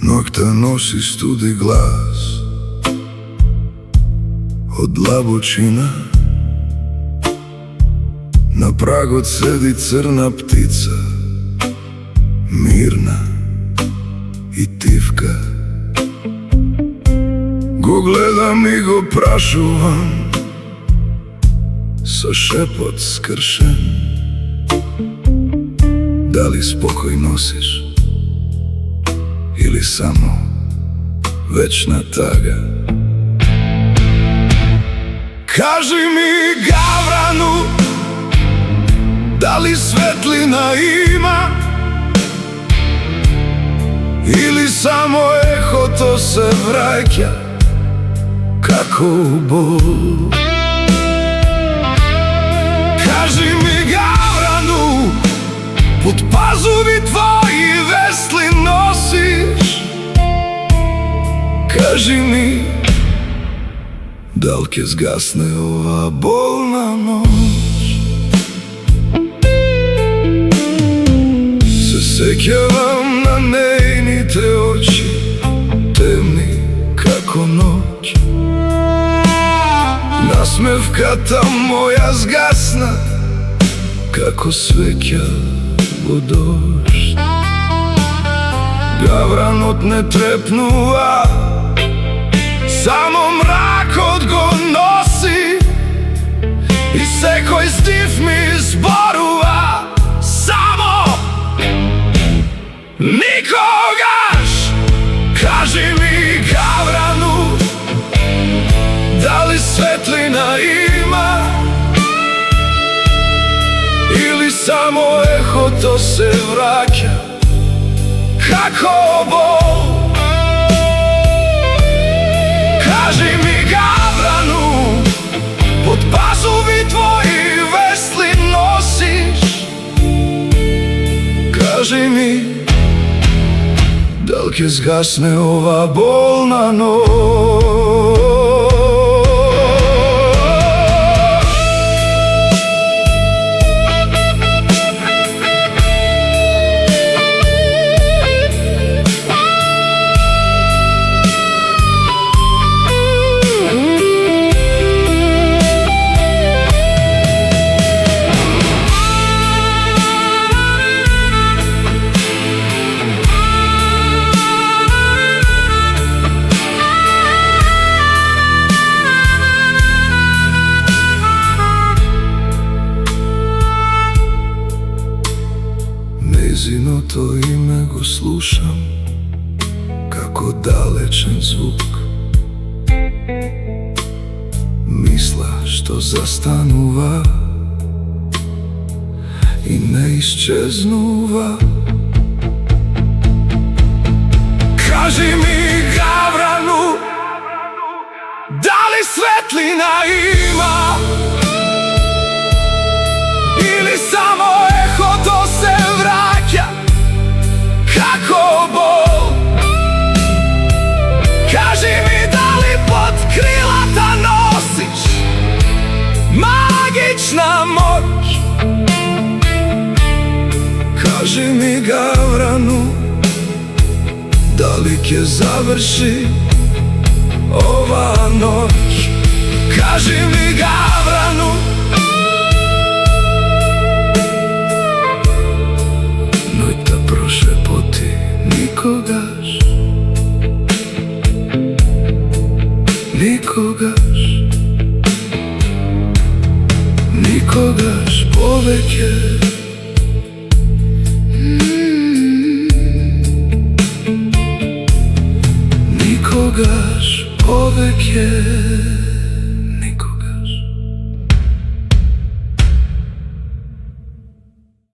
Nokta nosi studi glas od labučina. Na pragu sedi crna ptica, mirna i tivka. Go gledam i go prašuvam, sa šepot skršen. Da li spokoj nosiš ili samo večna taga? Kaži mi, gavranu, da li svetlina ima ili samo eho to se vraća kako u bol? Kaži mi, gavranu, pod pazuvi tvoji vesli nosiš. Kaži mi, dal' ke zgasne ova bolna noć? Se sećavam na nejnite oči, temni kako noć. Nasmevka ta moja zgasna, kako sveća vodošt. Gavranot ne trepnuva, samo mrak odgo nosi. I sekoj stiv mi zboruva, samo nikogaš. Kaži mi, gavranu, da li svetlina ima ili samo eho to se vraća kako bol? Kaži mi, gavranu, pod pazuvi tvoji vesli nosiš. Kaži mi, dal' ke zgasne ova bolna noć? Njezino to ime go slušam, kako dalečen zvuk. Misla što zastanuva i ne iščeznuva. Kaži mi, gavranu, da li svetlina ima ili samo eho to se vraća kako bol? Kaži mi, da li pod krilata nosiš magična moć? Kaži mi, gavranu, da li ke završi ova noć? Kaži mi, gavranu,